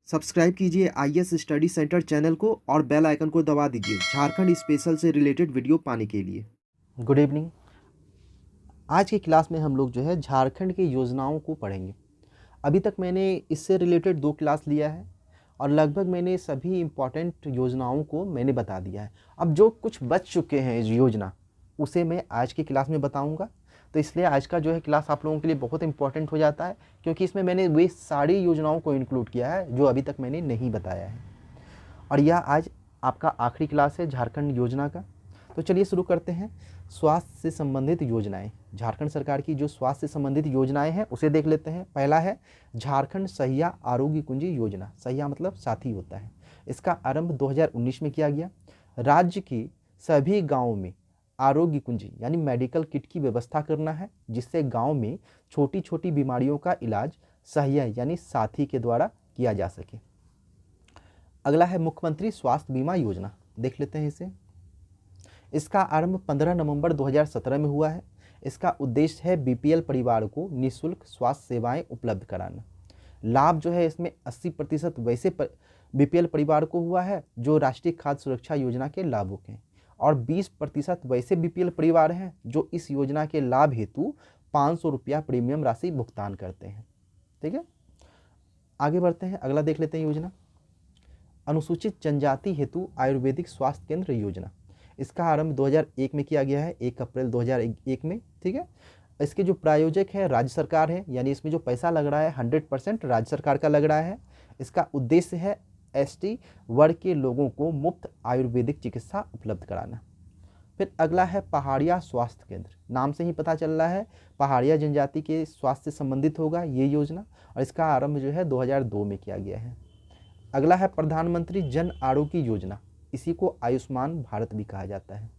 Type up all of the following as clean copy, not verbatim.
Subscribe कीजिए IAS study centre channel को और बेल आइकन को दबा दीजिए झारखंड स्पेशल से रिलेटेड वीडियो पाने के लिए। Good evening. आज की क्लास में हम लोग जो है झारखंड की योजनाओं को पढ़ेंगे। अभी तक मैंने इससे रिलेटेड 2 क्लास लिया है और लगभग मैंने सभी इम्पॉर्टेंट योजनाओं को मैंने बता दिया है। अब जो कुछ बच चुके हैं इस योजना उसे मैं आज की क्लास में बताऊंगा। तो इसलिए आज का जो है क्लास आप लोगों के लिए बहुत इंपॉर्टेंट हो जाता है, क्योंकि इसमें मैंने वे सारी योजनाओं को इंक्लूड किया है जो अभी तक मैंने नहीं बताया है। और यह आज आपका आखिरी क्लास है झारखंड योजना का। तो चलिए शुरू करते हैं। स्वास्थ्य से संबंधित योजनाएं, झारखंड सरकार की जो स्वास्थ्य से संबंधित योजनाएं हैं उसे देख लेते हैं। पहला है झारखंड सहिया आरोग्य कुंजी योजना। सहिया मतलब साथी होता है। इसका आरंभ 2019 में किया गया। राज्य की सभी गाँवों में आरोग्य कुंजी यानी मेडिकल किट की व्यवस्था करना है, जिससे गाँव में छोटी छोटी बीमारियों का इलाज सहिया यानी साथी के द्वारा किया जा सके। अगला है मुख्यमंत्री स्वास्थ्य बीमा योजना। देख लेते हैं इसे। इसका आरंभ 15 नवंबर 2017 में हुआ है। इसका उद्देश्य है बीपीएल परिवार को निःशुल्क स्वास्थ्य सेवाएं उपलब्ध कराना। लाभ जो है इसमें 80% वैसे बीपीएल परिवार को हुआ है जो राष्ट्रीय खाद्य सुरक्षा योजना के लाभुक हैं, और 20% वैसे बीपीएल परिवार हैं जो इस योजना के लाभ हेतु 500 रुपया प्रीमियम राशि भुगतान करते हैं। ठीक है, आगे बढ़ते हैं। अगला देख लेते हैं योजना अनुसूचित जनजाति हेतु आयुर्वेदिक स्वास्थ्य केंद्र योजना। इसका आरंभ 2001 में किया गया है, 1 अप्रैल 2001 में। ठीक है, इसके जो प्रायोजक है राज्य सरकार है, यानी इसमें जो पैसा लग रहा है 100% राज्य सरकार का लग रहा है। इसका उद्देश्य है एसटी वर्ग के लोगों को मुफ्त आयुर्वेदिक चिकित्सा उपलब्ध कराना। फिर अगला है पहाड़िया स्वास्थ्य केंद्र। नाम से ही पता चल रहा है पहाड़िया जनजाति के स्वास्थ्य से संबंधित होगा ये योजना, और इसका आरंभ जो है 2002 में किया गया है। अगला है प्रधानमंत्री जन आरोग्य योजना। इसी को आयुष्मान भारत भी कहा जाता है।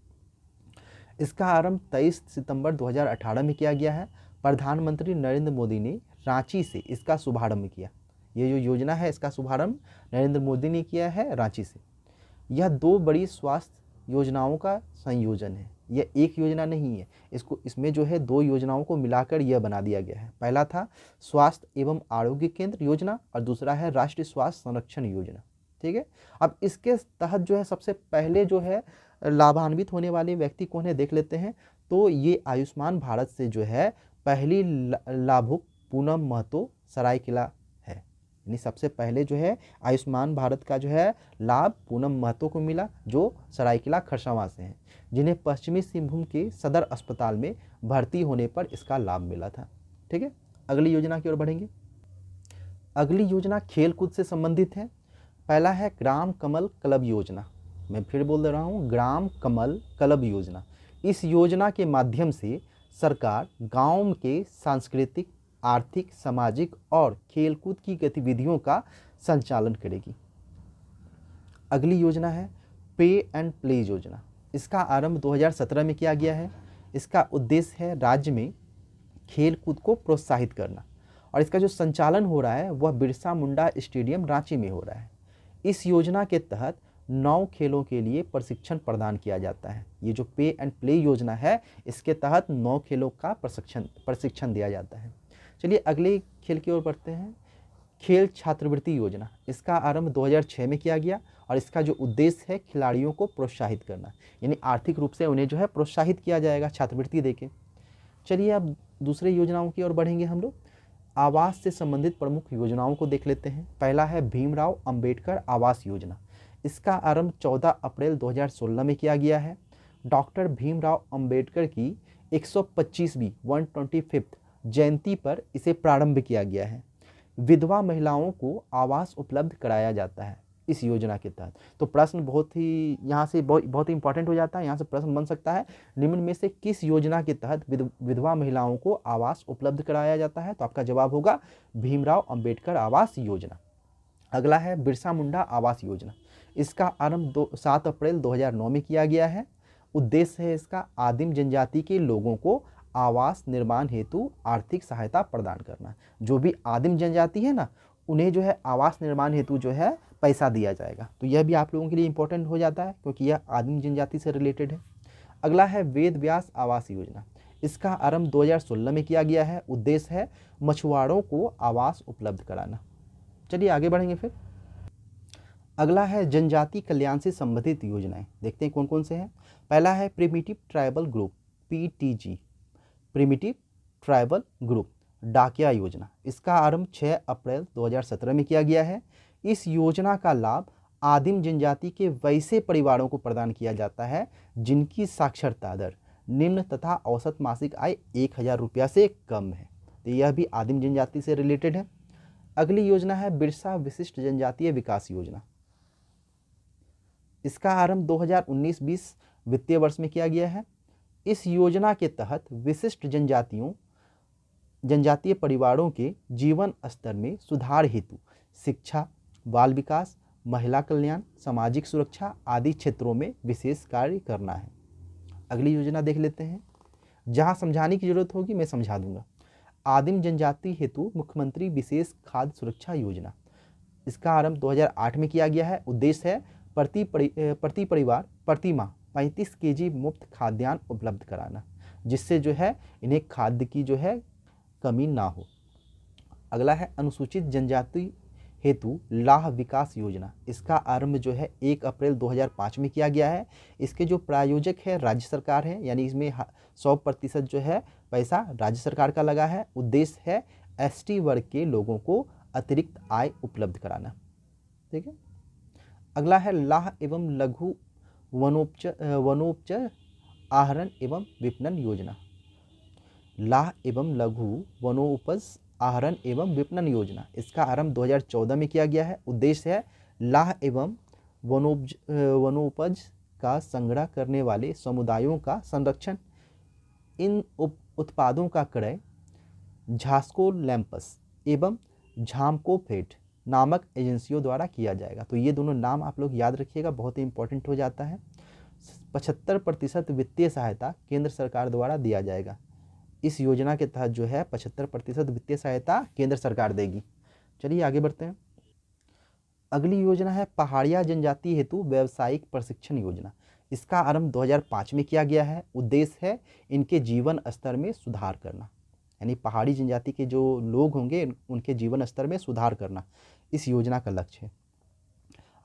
इसका आरंभ 23 सितंबर 2018 में किया गया है। प्रधानमंत्री नरेंद्र मोदी ने रांची से इसका शुभारंभ किया। ये जो योजना है इसका शुभारंभ नरेंद्र मोदी ने किया है रांची से। यह 2 बड़ी स्वास्थ्य योजनाओं का संयोजन है, यह एक योजना नहीं है। इसमें जो है 2 योजनाओं को मिलाकर यह बना दिया गया है। पहला था स्वास्थ्य एवं आरोग्य केंद्र योजना और दूसरा है राष्ट्रीय स्वास्थ्य संरक्षण योजना। ठीक है, अब इसके तहत जो है सबसे पहले जो है लाभान्वित होने वाले व्यक्ति कौन है देख लेते हैं। तो ये आयुष्मान भारत से जो है पहली लाभुक पूनम महतो सरायकेला है, यानी सबसे पहले जो है आयुष्मान भारत का जो है लाभ पूनम महतो को मिला, जो सरायकेला खरसावां से हैं, जिन्हें पश्चिमी सिंहभूम के सदर अस्पताल में भर्ती होने पर इसका लाभ मिला था। ठीक है, अगली योजना की ओर बढ़ेंगे। अगली योजना खेल कूद से संबंधित है। पहला है ग्राम कमल क्लब योजना। मैं फिर बोल दे रहा हूँ, ग्राम कमल क्लब योजना। इस योजना के माध्यम से सरकार गांव के सांस्कृतिक, आर्थिक, सामाजिक और खेलकूद की गतिविधियों का संचालन करेगी। अगली योजना है पे एंड प्ले योजना। इसका आरंभ 2017 में किया गया है। इसका उद्देश्य है राज्य में खेल कूद को प्रोत्साहित करना, और इसका जो संचालन हो रहा है वह बिरसा मुंडा स्टेडियम रांची में हो रहा है। इस योजना के तहत 9 खेलों के लिए प्रशिक्षण प्रदान किया जाता है। ये जो पे एंड प्ले योजना है इसके तहत 9 खेलों का प्रशिक्षण दिया जाता है। चलिए अगले खेल की ओर बढ़ते हैं। खेल छात्रवृत्ति योजना। इसका आरंभ 2006 में किया गया, और इसका जो उद्देश्य है खिलाड़ियों को प्रोत्साहित करना, यानी आर्थिक रूप से उन्हें जो है प्रोत्साहित किया जाएगा छात्रवृत्ति देके। चलिए अब दूसरे योजनाओं की ओर बढ़ेंगे हम लोग। आवास से संबंधित प्रमुख योजनाओं को देख लेते हैं। पहला है भीमराव अंबेडकर आवास योजना। इसका आरंभ 14 अप्रैल 2016 में किया गया है। डॉक्टर भीमराव अंबेडकर की 125वीं 125th जयंती पर इसे प्रारंभ किया गया है। विधवा महिलाओं को आवास उपलब्ध कराया जाता है इस योजना के तहत। तो प्रश्न बहुत ही यहाँ से बहुत ही इंपॉर्टेंट हो जाता है। यहाँ से प्रश्न बन सकता है, निम्न में से किस योजना के तहत विधवा महिलाओं को आवास उपलब्ध कराया जाता है? तो आपका जवाब होगा भीमराव अंबेडकर आवास योजना। अगला है बिरसा मुंडा आवास योजना। इसका आरंभ 7 अप्रैल 2009 में किया गया है। उद्देश्य है इसका आदिम जनजाति के लोगों को आवास निर्माण हेतु आर्थिक सहायता प्रदान करना। जो भी आदिम जनजाति है ना, उन्हें जो है आवास निर्माण हेतु जो है पैसा दिया जाएगा। तो यह भी आप लोगों के लिए इंपॉर्टेंट हो जाता है, क्योंकि यह आदिम जनजाति से रिलेटेड है। अगला है वेद व्यास आवास योजना। इसका आरंभ 2016 में किया गया है। उद्देश्य है मछुआरों को आवास उपलब्ध कराना। चलिए आगे बढ़ेंगे। फिर अगला है जनजाति कल्याण से संबंधित योजनाएं। देखते हैं कौन कौन से हैं। पहला है primitive tribal group PTG, primitive tribal group डाकिया योजना। इसका आरंभ 6 अप्रैल 2017 में किया गया है। इस योजना का लाभ आदिम जनजाति के वैसे परिवारों को प्रदान किया जाता है जिनकी साक्षरता दर निम्न तथा औसत मासिक आय 1000 रुपया से कम है। तो यह भी आदिम जनजाति से रिलेटेड है। अगली योजना है बिरसा विशिष्ट जनजातीय विकास योजना। इसका आरंभ 2019-20 वित्तीय वर्ष में किया गया है। इस योजना के तहत विशिष्ट जनजातीय परिवारों के जीवन स्तर में सुधार हेतु शिक्षा, बाल विकास, महिला कल्याण, सामाजिक सुरक्षा आदि क्षेत्रों में विशेष कार्य करना है। अगली योजना देख लेते हैं। जहां समझाने की जरूरत होगी मैं समझा दूंगा। आदिम जनजाति हेतु मुख्यमंत्री विशेष खाद्य सुरक्षा योजना। इसका आरंभ 2008 में किया गया है। उद्देश्य है प्रति परिवार प्रति माह 35 केजी मुफ्त खाद्यान्न उपलब्ध कराना, जिससे जो है इन्हें खाद्य की जो है कमी ना हो। अगला है अनुसूचित जनजाति हेतु लाह विकास योजना। इसका आरंभ जो है 1 अप्रैल 2005 में किया गया है। इसके जो प्रायोजक है राज्य सरकार है, यानी इसमें 100% जो है पैसा राज्य सरकार का लगा है। उद्देश्य है एसटी वर्ग के लोगों को अतिरिक्त आय उपलब्ध कराना। ठीक है। अगला है लाह एवं लघु वनोपज आहरण एवं विपणन योजना। लाह एवं लघु वनोपज आहरण एवं विपणन योजना। इसका आरंभ 2014 में किया गया है। उद्देश्य है लाह एवं वनोपज का संग्रह करने वाले समुदायों का संरक्षण। इन उत्पादों का क्रय झास्को लैंपस एवं झामकोफेड नामक एजेंसियों द्वारा किया जाएगा। तो ये दोनों नाम आप लोग याद रखिएगा, बहुत ही इंपॉर्टेंट हो जाता है। 75% वित्तीय सहायता केंद्र सरकार द्वारा दिया जाएगा। इस योजना के तहत जो है 75% वित्तीय सहायता केंद्र सरकार देगी। चलिए आगे बढ़ते हैं। अगली योजना है पहाड़िया जनजाति हेतु व्यावसायिक प्रशिक्षण योजना। इसका आरंभ 2005 में किया गया है। उद्देश्य है इनके जीवन स्तर में सुधार करना, यानी पहाड़ी जनजाति के जो लोग होंगे उनके जीवन स्तर में सुधार करना इस योजना का लक्ष्य है।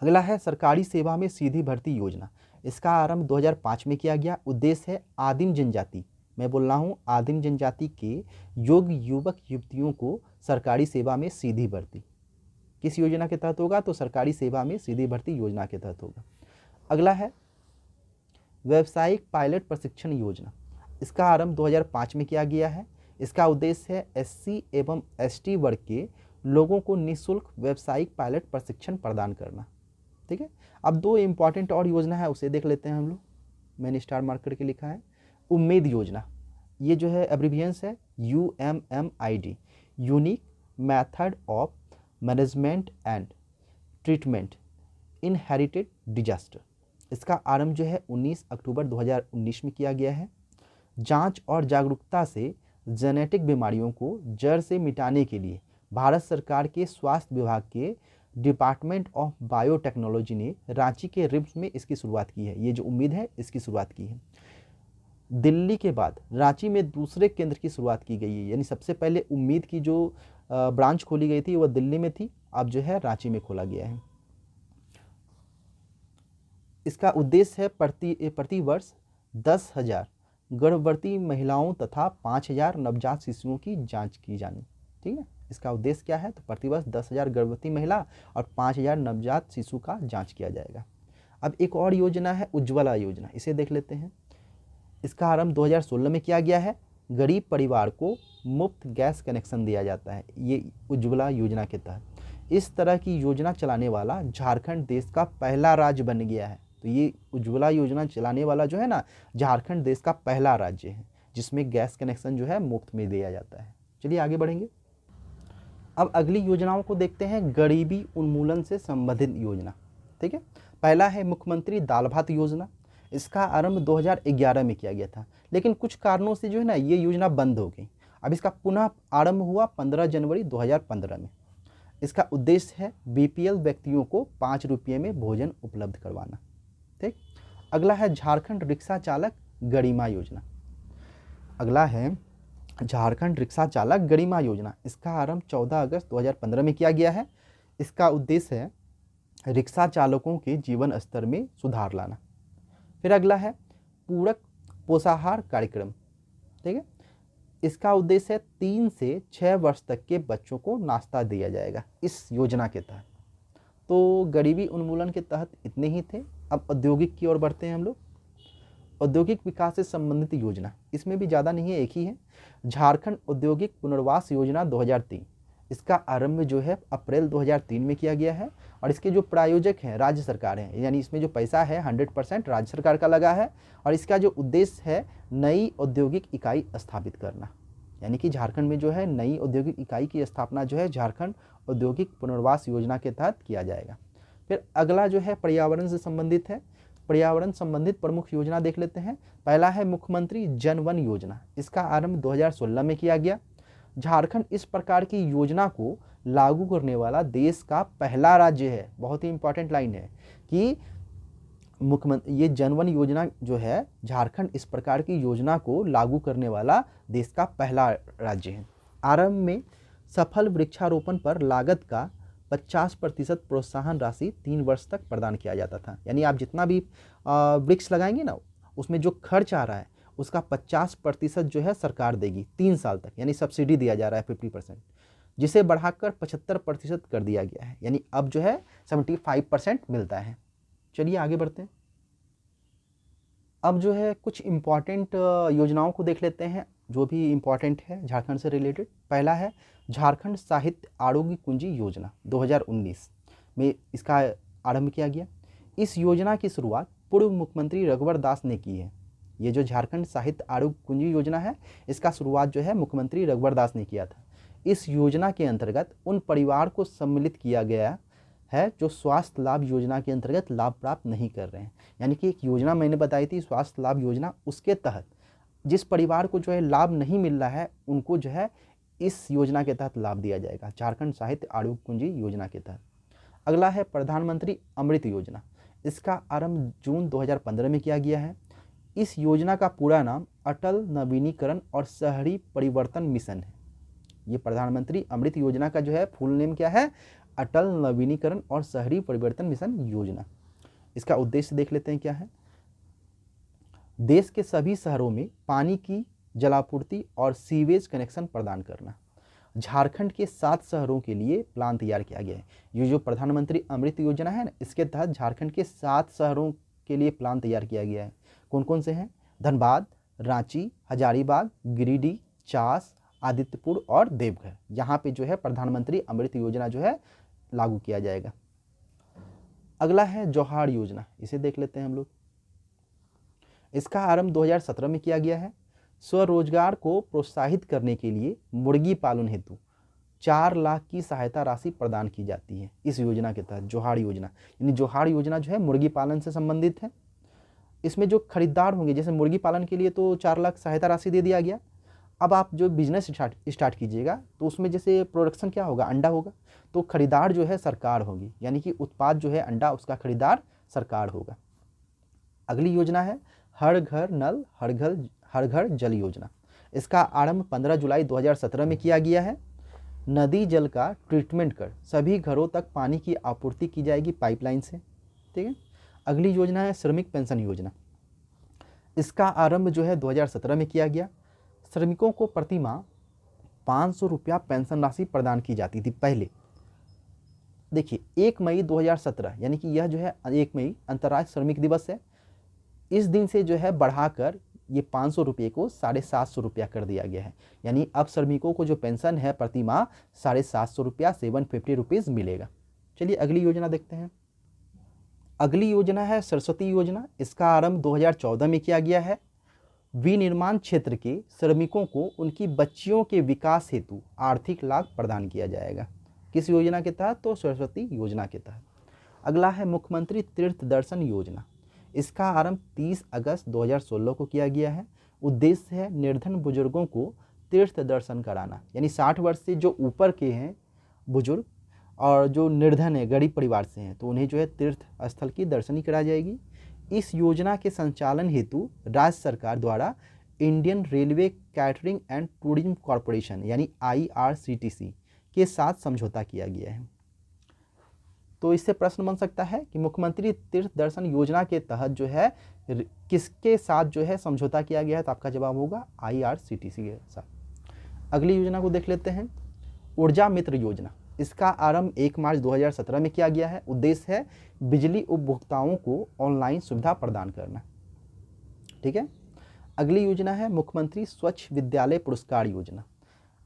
अगला है सरकारी सेवा में सीधी भर्ती योजना। इसका आरंभ 2005 में किया गया। उद्देश्य है आदिम जनजाति, मैं बोल रहा हूँ आदिम जनजाति के योग्य युवक युवतियों को सरकारी सेवा में सीधी भर्ती किस योजना के तहत होगा? तो सरकारी सेवा में सीधी भर्ती योजना के तहत होगा। अगला है व्यावसायिक पायलट प्रशिक्षण योजना। इसका आरंभ 2005 में किया गया है। इसका उद्देश्य है एससी एवं एसटी वर्ग के लोगों को निःशुल्क व्यावसायिक पायलट प्रशिक्षण प्रदान करना। ठीक है। अब दो इम्पॉर्टेंट और योजना है, उसे देख लेते हैं हम लोग। मैंने स्टार मार्क करके लिखा है उम्मीद योजना। ये जो है एब्रिविएंस है UMMID, unique method of management and treatment inherited disaster. इसका आरंभ जो है 19 अक्टूबर 2019 में किया गया है। जांच और जागरूकता से जेनेटिक बीमारियों को जड़ से मिटाने के लिए भारत सरकार के स्वास्थ्य विभाग के डिपार्टमेंट ऑफ बायोटेक्नोलॉजी ने रांची के रिम्स में इसकी शुरुआत की है। ये जो उम्मीद है इसकी शुरुआत की है। दिल्ली के बाद रांची में दूसरे केंद्र की शुरुआत की गई है, यानी सबसे पहले उम्मीद की जो ब्रांच खोली गई थी वह दिल्ली में थी, अब जो है रांची में खोला गया है। इसका उद्देश्य है प्रति वर्ष 10,000 गर्भवती महिलाओं तथा 5,000 नवजात शिशुओं की जांच की जानी। ठीक है। इसका उद्देश्य क्या है? तो प्रतिवर्ष 10,000 गर्भवती महिला और 5,000 नवजात शिशु का जांच किया जाएगा। अब एक और योजना है उज्ज्वला योजना, इसे देख लेते हैं। इसका आरंभ 2016 में किया गया है। गरीब परिवार को मुफ्त गैस कनेक्शन दिया जाता है ये उज्ज्वला योजना के तहत। इस तरह की योजना चलाने वाला झारखंड देश का पहला राज्य बन गया है। तो ये उज्ज्वला योजना चलाने वाला जो है ना, झारखंड देश का पहला राज्य है जिसमें गैस कनेक्शन जो है मुफ्त में दिया जाता है। चलिए आगे बढ़ेंगे। अब अगली योजनाओं को देखते हैं। गरीबी उन्मूलन से संबंधित योजना। ठीक है। पहला है मुख्यमंत्री दाल भात योजना। इसका आरंभ 2011 में किया गया था, लेकिन कुछ कारणों से जो है ना ये योजना बंद हो गई। अब इसका पुनः आरंभ हुआ 15 जनवरी 2015 में। इसका उद्देश्य है BPL व्यक्तियों को 5 रुपये में भोजन उपलब्ध करवाना। ठीक। अगला है झारखंड रिक्शा चालक गरिमा योजना। अगला है झारखंड रिक्शा चालक गरिमा योजना। इसका आरंभ 14 अगस्त 2015 में किया गया है। इसका उद्देश्य है रिक्शा चालकों के जीवन स्तर में सुधार लाना। फिर अगला है पूरक पोषाहार कार्यक्रम, ठीक है। इसका उद्देश्य है 3 से 6 वर्ष तक के बच्चों को नाश्ता दिया जाएगा इस योजना के तहत। तो गरीबी उन्मूलन के तहत इतने ही थे। अब औद्योगिक की ओर बढ़ते हैं हम लोग। औद्योगिक विकास से संबंधित योजना, इसमें भी ज़्यादा नहीं है, एक ही है, झारखंड औद्योगिक पुनर्वास योजना 2003। इसका आरंभ जो है अप्रैल 2003 में किया गया है और इसके जो प्रायोजक हैं राज्य सरकार हैं, यानी इसमें जो पैसा है 100% राज्य सरकार का लगा है। और इसका जो उद्देश्य है नई औद्योगिक इकाई स्थापित करना, यानी कि झारखंड में जो है नई औद्योगिक इकाई की स्थापना जो है झारखंड औद्योगिक पुनर्वास योजना के तहत किया जाएगा। फिर अगला जो है पर्यावरण से संबंधित है। पर्यावरण संबंधित प्रमुख योजना देख लेते हैं। पहला है मुख्यमंत्री जन वन योजना। इसका आरंभ 2016 में किया गया। झारखंड इस प्रकार की योजना को लागू करने वाला देश का पहला राज्य है। बहुत ही इंपॉर्टेंट लाइन है कि मुख्यमंत्री ये जनवन योजना जो है झारखंड इस प्रकार की योजना को लागू करने वाला देश का पहला राज्य है। आरंभ में सफल वृक्षारोपण पर लागत का 50% प्रोत्साहन राशि 3 वर्ष तक प्रदान किया जाता था। यानी आप जितना भी वृक्ष लगाएंगे ना, उसमें जो खर्च आ रहा है उसका 50% जो है सरकार देगी 3 साल तक, यानी सब्सिडी दिया जा रहा है 50%, जिसे बढ़ाकर 75% कर दिया गया है। यानी अब जो है 75% मिलता है। चलिए आगे बढ़ते हैं। अब जो है कुछ इम्पॉर्टेंट योजनाओं को देख लेते हैं जो भी इम्पॉर्टेंट है झारखंड से रिलेटेड। पहला है झारखंड साहित्य आरोग्य कुंजी योजना 2019 में इसका आरंभ किया गया। इस योजना की शुरुआत पूर्व मुख्यमंत्री रघुवर दास ने की है। ये जो झारखंड साहित्य आरोग्य कुंजी योजना है इसका शुरुआत जो है मुख्यमंत्री रघुवर दास ने किया था। इस योजना के अंतर्गत उन परिवार को सम्मिलित किया गया है जो स्वास्थ्य लाभ योजना के अंतर्गत लाभ प्राप्त नहीं कर रहे हैं। यानी कि एक योजना मैंने बताई थी स्वास्थ्य लाभ योजना, उसके तहत जिस परिवार को जो है लाभ नहीं मिल रहा है उनको जो है इस योजना के तहत लाभ दिया जाएगा, झारखंड साहित्य आरोग्य कुंजी योजना के तहत। अगला है प्रधानमंत्री अमृत योजना। इसका आरंभ जून 2015 में किया गया है। इस योजना का पूरा नाम अटल नवीनीकरण और शहरी परिवर्तन मिशन है। ये प्रधानमंत्री अमृत योजना का जो है फुल नेम क्या है, अटल नवीनीकरण और शहरी परिवर्तन मिशन योजना। इसका उद्देश्य देख लेते हैं क्या है। देश के सभी शहरों में पानी की जलापूर्ति और सीवेज कनेक्शन प्रदान करना। झारखंड के 7 शहरों के लिए प्लान तैयार किया गया है। ये जो प्रधानमंत्री अमृत योजना है ना, इसके तहत झारखंड के 7 शहरों के लिए प्लान तैयार किया गया है। कौन कौन से हैं? धनबाद, रांची, हजारीबाग, गिरिडीह, चास, आदित्यपुर और देवघर। यहाँ पे जो है प्रधानमंत्री अमृत योजना जो है लागू किया जाएगा। अगला है जोहार योजना, इसे देख लेते हैं हम लोग। इसका आरंभ 2017 में किया गया है। स्वरोजगार को प्रोत्साहित करने के लिए मुर्गी पालन हेतु 4 लाख की सहायता राशि प्रदान की जाती है इस योजना के तहत। जोहार योजना यानी जोहार योजना जो है मुर्गी पालन से संबंधित है। इसमें जो खरीदार होंगे, जैसे मुर्गी पालन के लिए तो 4 लाख सहायता राशि दे दिया गया। अब आप जो बिजनेस स्टार्ट कीजिएगा तो उसमें जैसे प्रोडक्शन क्या होगा, अंडा होगा, तो खरीदार जो है सरकार होगी, यानी कि उत्पाद जो है अंडा उसका खरीदार सरकार होगा। अगली योजना है हर घर नल हर घर जल योजना। इसका आरंभ 15 जुलाई 2017 में किया गया है। नदी जल का ट्रीटमेंट कर सभी घरों तक पानी की आपूर्ति की जाएगी पाइपलाइन से, ठीक है। अगली योजना है श्रमिक पेंशन योजना। इसका आरंभ जो है 2017 में किया गया। श्रमिकों को प्रति माह 500 रुपया पेंशन राशि प्रदान की जाती थी पहले। देखिए 1 मई 2017 यानी कि यह जो है 1 मई अंतर्राष्ट्रीय श्रमिक दिवस है। इस दिन से जो है बढ़ाकर ये 500 रुपये को 750 रुपया कर दिया गया है। यानी अब श्रमिकों को जो पेंशन है प्रति माह 750 रुपया 750 रुपीज़ मिलेगा। चलिए अगली योजना देखते हैं। अगली योजना है सरस्वती योजना। इसका आरंभ 2014 में किया गया है। विनिर्माण क्षेत्र के श्रमिकों को उनकी बच्चियों के विकास हेतु आर्थिक लाभ प्रदान किया जाएगा। किस योजना के तहत? तो सरस्वती योजना के तहत। अगला है मुख्यमंत्री तीर्थ दर्शन योजना। इसका आरंभ 30 अगस्त 2016 को किया गया है। उद्देश्य है निर्धन बुजुर्गों को तीर्थ दर्शन कराना, यानी 60 वर्ष से जो ऊपर के हैं बुजुर्ग और जो निर्धन है गरीब परिवार से हैं, तो उन्हें जो है तीर्थ स्थल की दर्शनी कराई जाएगी। इस योजना के संचालन हेतु राज्य सरकार द्वारा Indian railway catering and tourism corporation यानी IRCTC के साथ समझौता किया गया है। तो इससे प्रश्न बन सकता है कि मुख्यमंत्री तीर्थ दर्शन योजना के तहत जो है किसके साथ जो है समझौता किया गया है, तो आपका जवाब होगा IRCTC के साथ। अगली योजना को देख लेते हैं, ऊर्जा मित्र योजना। इसका आरंभ 1 मार्च 2017 में किया गया है। उद्देश्य है बिजली उपभोक्ताओं को ऑनलाइन सुविधा प्रदान करना। ठीक है। अगली योजना है मुख्यमंत्री स्वच्छ विद्यालय पुरस्कार योजना।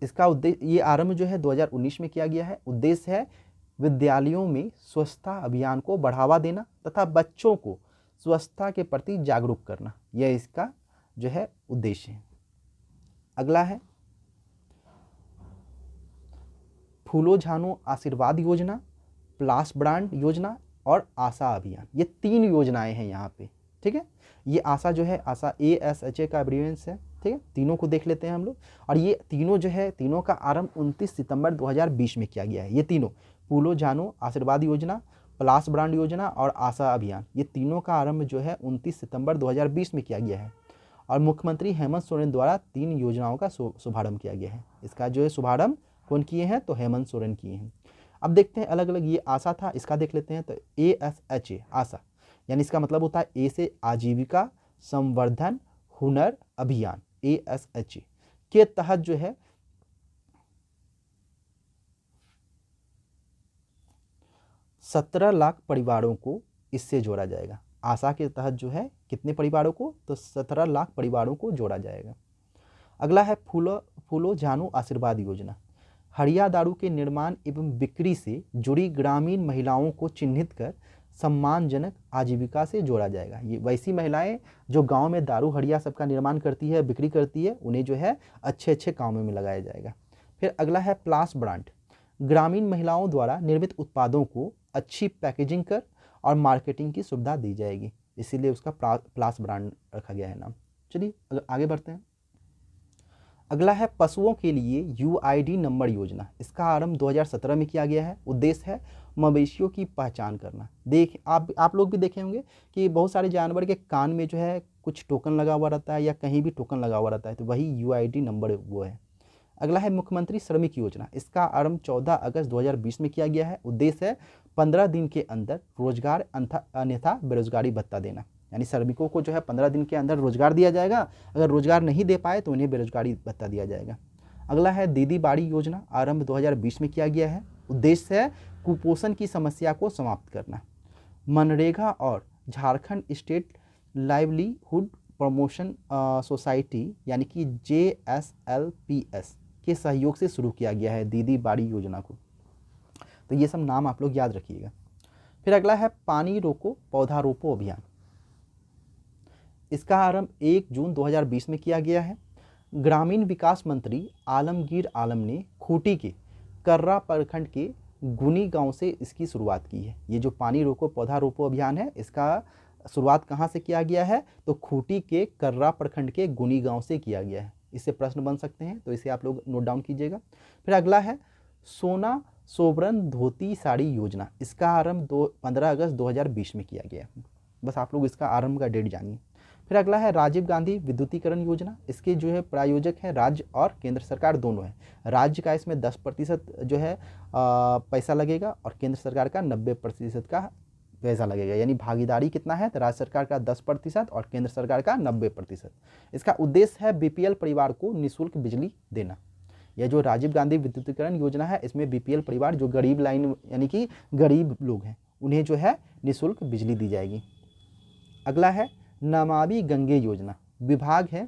इसका उद्देश्य, ये आरंभ जो है 2019 में किया गया है। उद्देश्य है विद्यालयों में स्वच्छता अभियान को बढ़ावा देना तथा बच्चों को स्वच्छता के प्रति जागरूक करना, यह इसका जो है उद्देश्य है। अगला है फूलो झानो आशीर्वाद योजना, प्लास ब्रांड योजना और आशा अभियान। ये 3 योजनाएं हैं यहाँ पे। ठीक है। ये आशा जो है, आशा ASHA का एब्रीविएशन है। ठीक है। तीनों को देख लेते हैं हम लोग। और ये तीनों जो है, तीनों का आरंभ 29 सितंबर 2020 में किया गया है। ये तीनों, फूलो झानो आशीर्वाद योजना, प्लास ब्रांड योजना और आशा अभियान, ये तीनों का आरंभ जो है 29 सितंबर 2020 में किया गया है। और मुख्यमंत्री हेमंत सोरेन द्वारा 3 योजनाओं का शुभारंभ किया गया है। इसका जो है शुभारंभ कौन किए हैं, तो हेमंत सोरेन किए हैं। अब देखते हैं अलग अलग। ये आशा था, इसका देख लेते हैं। तो ASHA आशा, यानी इसका मतलब होता है A से आजीविका संवर्धन हुनर अभियान, ASHA के तहत जो है 17 लाख परिवारों को इससे जोड़ा जाएगा। आशा के तहत जो है कितने परिवारों को, तो 17 लाख परिवारों को जोड़ा जाएगा। अगला है फूलो झानो आशीर्वाद योजना। हड़िया दारू के निर्माण एवं बिक्री से जुड़ी ग्रामीण महिलाओं को चिन्हित कर सम्मानजनक आजीविका से जोड़ा जाएगा। ये वैसी महिलाएं जो गांव में दारू हड़िया सबका निर्माण करती है, बिक्री करती है, उन्हें जो है अच्छे अच्छे कामों में लगाया जाएगा। फिर अगला है प्लास ब्रांड। ग्रामीण महिलाओं द्वारा निर्मित उत्पादों को अच्छी पैकेजिंग कर और मार्केटिंग की सुविधा दी जाएगी, इसीलिए उसका प्लास ब्रांड रखा गया है नाम। चलिए आगे बढ़ते हैं। अगला है पशुओं के लिए UID नंबर योजना। इसका आरंभ 2017 में किया गया है। उद्देश्य है मवेशियों की पहचान करना। आप लोग भी देखे होंगे कि बहुत सारे जानवर के कान में जो है कुछ टोकन लगा हुआ रहता है या कहीं भी टोकन लगा हुआ रहता है, तो वही UID नंबर वो है। अगला है मुख्यमंत्री श्रमिक योजना। इसका आरंभ 14 अगस्त 2020 में किया गया है। उद्देश्य है 15 दिन के अंदर रोजगार अन्यथा बेरोजगारी भत्ता देना, यानी श्रमिकों को जो है 15 दिन के अंदर रोजगार दिया जाएगा। अगर रोजगार नहीं दे पाए तो उन्हें बेरोजगारी भत्ता दिया जाएगा। अगला है दीदी बाड़ी योजना। आरंभ 2020 में किया गया है। उद्देश्य है कुपोषण की समस्या को समाप्त करना। मनरेगा और Jharkhand state livelihood promotion society यानी कि JSLPS के सहयोग से शुरू किया गया है दीदी बाड़ी योजना को। तो ये सब नाम आप लोग याद रखिएगा। फिर अगला है पानी रोको पौधा रोपो अभियान। इसका आरंभ 1 जून 2020 में किया गया है। ग्रामीण विकास मंत्री आलमगीर आलम ने खूंटी के कर्रा प्रखंड के गुनी गांव से इसकी शुरुआत की है। ये जो पानी रोको पौधा रोपो अभियान है, इसका शुरुआत कहाँ से किया गया है, तो खूंटी के कर्रा प्रखंड के गुनी गांव से किया गया है। इससे प्रश्न बन सकते हैं, तो इसे आप लोग नोट डाउन कीजिएगा। फिर अगला है सोना सोबरन धोती साड़ी योजना। इसका आरंभ 15 अगस्त 2020 में किया गया है। बस आप लोग इसका आरंभ का डेट जानिए। फिर अगला है राजीव गांधी विद्युतीकरण योजना। इसके जो है प्रायोजक है राज्य और केंद्र सरकार दोनों है। राज्य का इसमें 10% जो है पैसा लगेगा और केंद्र सरकार का 90% का पैसा लगेगा, यानी भागीदारी कितना है, तो राज्य सरकार का 10% और केंद्र सरकार का 90%। इसका उद्देश्य है BPL परिवार को निःशुल्क बिजली देना। यह जो राजीव गांधी विद्युतीकरण योजना है, इसमें BPL परिवार जो गरीब लाइन यानी कि गरीब लोग हैं, उन्हें जो है निःशुल्क बिजली दी जाएगी। अगला है नमामि गंगे योजना। विभाग है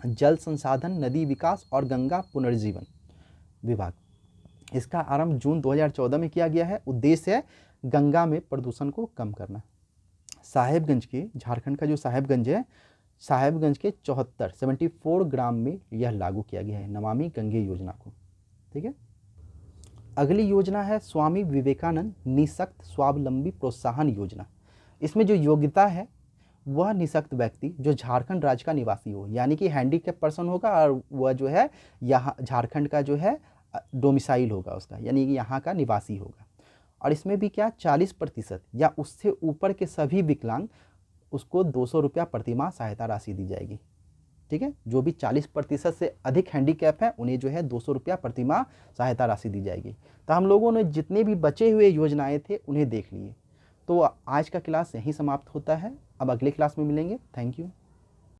जल संसाधन, नदी विकास और गंगा पुनर्जीवन विभाग। इसका आरंभ जून 2014 में किया गया है। उद्देश्य है गंगा में प्रदूषण को कम करना। साहेबगंज के, झारखंड का जो साहेबगंज है, साहेबगंज के 74 ग्राम में यह लागू किया गया है नमामि गंगे योजना को। ठीक है। अगली योजना है स्वामी विवेकानंद निःशक्त स्वावलंबी प्रोत्साहन योजना। इसमें जो योग्यता है वह निःशक्त व्यक्ति जो झारखंड राज्य का निवासी हो, यानी कि हैंडीकैप पर्सन होगा और वह जो है यहाँ झारखंड का जो है डोमिसाइल होगा उसका, यानी कि यहाँ का निवासी होगा। और इसमें भी क्या 40% या उससे ऊपर के सभी विकलांग उसको 200 रुपया प्रतिमाह सहायता राशि दी जाएगी। ठीक है। जो भी 40% से अधिक हैंडीकैप है उन्हें जो है 200 रुपया प्रतिमाह सहायता राशि दी जाएगी। तो हम लोगों ने जितने भी बचे हुए योजनाएं थे उन्हें देख लिए। तो आज का क्लास यहीं समाप्त होता है। अब अगले क्लास में मिलेंगे। Thank you.